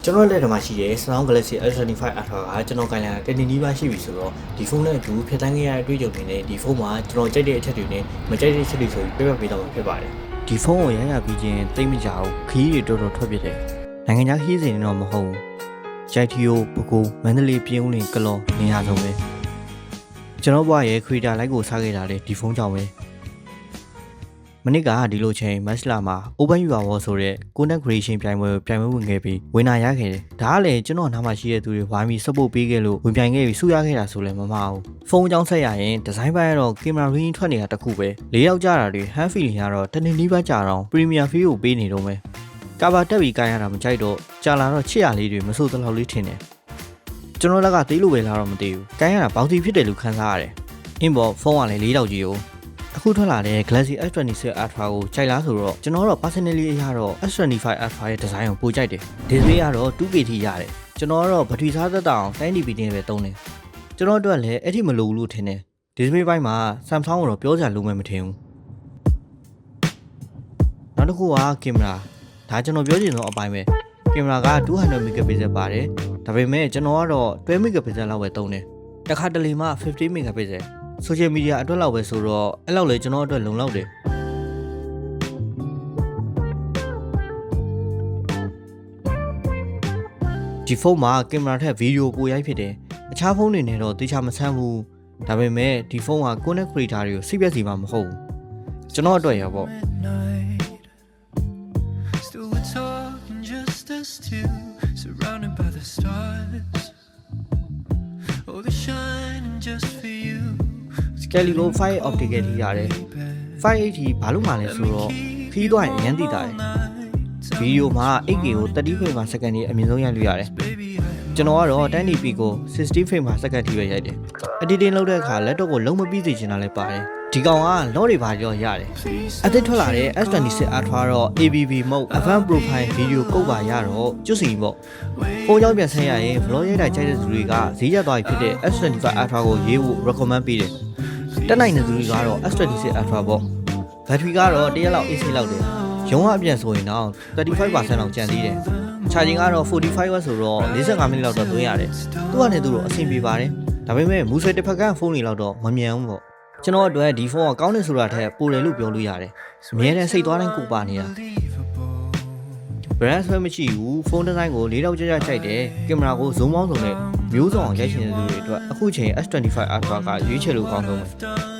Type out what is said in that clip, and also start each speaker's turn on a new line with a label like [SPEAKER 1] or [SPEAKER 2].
[SPEAKER 1] ကျွန်တော်လက်ထမှာရှိတဲ့ Samsung Galaxy S25 Ultra ကကျွန်တော်ကိုင်လာတဲ့နီးပါးရှိပြီဆိုတော့ဒီဖုန်းနဲ့အတူဖြတ်တန်းခဲ့ရတဲ့အတွေ့အကြုံတွေနဲ့ဒီဖုန်းမှာကျွန်တော်ကြိုက်တဲ့အချက်တွေနဲ့မကြိုက်တဲ့အချက်တွေဆိုပြီးပြပြပေးတော့မှာဖြစ်ပါတယ်ဒီဖုန်းကိုရရပြီးချင်းတိတ်မကြဘူးခီးတွေတော်တော်ထွက်ပြတယ်နိုင်ငံခြားခီးစဉ်တော့မဟုတ်ဘူးဂျိုက်တီယိုပကူမန္တလေးပြင်းဦးလင်ကလောနေရာဆုံးပဲကျွန်တော်ဘွားရဲ့ခရီးတာလိုက်ကိုစားခဲ့တာလေဒီဖုန်းကြောင့်ပဲမနစ်ကဒီလိုချိန်မက်စလာမှာ Open UR Wall ဆိုတဲ့ Content Creation ပြိုင်ပွဲဝင်ခဲ့ပြီးဝင်နာရခဲ့တယ်။ဒါကလည်းကျွန်တော်နားမှာရှိတဲ့သူတွေဝိုင်းပြီး support ပေးခဲ့လို့ဝင်ပြိုင်ခဲ့ပြီးစုရခဲ့တာဆိုလည်းမမှားဘူး။ဖုန်းအကြောင်းဆက်ရရင်ဒီဇိုင်းပိုင်းကတော့ camera range ထွက်နေတာတစ်ခုပဲ။၄ယောက်ကြာတာတွေ hand feeling ကတော့တနေ့နီးပါးကြာတော့ Premium feel ကိုပေးနေတော့မယ်။ကာဘာတက်ပြီးကိုင်းရတာမကြိုက်တော့ကြာလာတော့ချစ်ရလေးတွေမဆိုးသလောက်လေးထင်တယ်။ကျွန်တော်လက်ကသေးလို့ပဲလာတော့မသိဘူး။ကိုင်းရတာဘောက်တီဖြစ်တယ်လို့ခံစားရတယ်။ inbox ဖုန်းကလည်း၄တောက်ကြီးကိုအခုထွက်လာတဲ့ Galaxy S26 Ultra ကိုကြိုက်လားဆိုတော့ကျွန်တော်တော့ personally အရတော့ S25 Ultra ရဲ့ design ကိုပိုကြိုက်တယ် display ကတော့ 2K ထိရတယ်ကျွန်တော်ကတော့ဘက်ထရီစားသက်တောင် 10dB နဲ့ပဲသုံးတယ်ကျွန်တော်အတွက်လည်းအဲ့ဒီမလိုဘူးလို့ထင်တယ် display ဘိုင်းမှာ Samsung ကတော့ပြောစရာလိုမှမထင်ဘူးနောက်တစ်ခုက camera ဒါကျွန်တော်ပြောချင်ဆုံးအပိုင်းပဲ camera က200 megapixel ပါတယ်ဒါပေမဲ့ကျွန်တော်ကတော့12 megapixel လောက်ပဲသုံးတယ်တစ်ခါတလေမှ50 megapixel social media အတွက်လောက်ပဲဆိုတော့အဲ့လောက်လေကျွန်တော်အတွက်လုံလောက်တယ်ဒီဖုန်းမှာကင်မရာထက်ဗီဒီယိုပိုရိုက်ဖြစ်တယ်အခြားဖုန်းတွေနဲ့တော့တေချာမဆန်းဘူးဒါပေမဲ့ဒီဖုန်းက content creator တွေကိုစိတ်ပြက်စီမှာမဟုတ်ဘူးကျွန်တော်အတွက်ရပေါ့Calico 5 optical ထိရတယ် 580 ဘာလို့မှလဲဆိုတော့ခီးသွားရင်အရင်သိတာတယ်ဗီဒီယိုမှာ 8K ကို30 frame per second နဲ့အမြင့်ဆုံးရိုက်လို့ရတယ်ကျွန်တော်ကတော့ 1080p ကို60 frame per second ထိပဲရိုက်တယ် editing လုပ်တဲ့အခါ laptop ကိုလုံးမပြီးစေချင်တာလည်းပါတယ်ဒီကောင်က load တွေပါကြောရတယ်အသစ်ထွက်လာတဲ့ S26 Ultra တော့ ABB mode advanced profile video ကုတ်ပါရတော့ကျွတ်စီပေါ့ဖုန်းကြောင့်ပြန်ဆင်းရရင် vlog ရိုက်တာကြိုက်တဲ့သူတွေကဈေးရက်သွားပြီဖြစ်တဲ့ S25 Ultra ကိုရေးဖို့ recommend ပေးတယ်တက်နိုင်တဲ့သူတွေကတော့ S26 Ultra ပေါ့ဘက်ထရီကတော့1ရက်လောက် AC လောက်တယ်ရုံးကအပြန်ဆိုရင်တော့ 35% လောက်ကျန်သေးတယ်ချာဂျင်ကတော့ 45W ဆိုတော့45မိနစ်လောက်တော့သွင်းရတယ်သူ့ကနေသူတော့အဆင်ပြေပါတယ်ဒါပေမဲ့မူဆွဲတစ်ဖက်ကဖုန်းတွေလောက်တော့မမြန်ဘူးပေါ့ကျွန်တော်အတွက်ဒီဖုန်းကကောင်းတယ်ဆိုတာထက်ပိုတယ်လို့ပြောလို့ရတယ်အများနဲ့စိတ်သွားတိုင်းကိုပါနေတာ brand ဆွဲမရှိဘူးဖုန်းဒီဇိုင်းကို၄တောက်ကြကြကြိုက်တယ်ကင်မရာကို zoom ပေါင်းစုံနဲ့မျိုးစုံအောင်ရိုက်ချင်တဲ့သူတွေအတွက်အခုချိန် S25 Ultra ကရွေးချယ်လို့ကောင်းဆုံးပဲ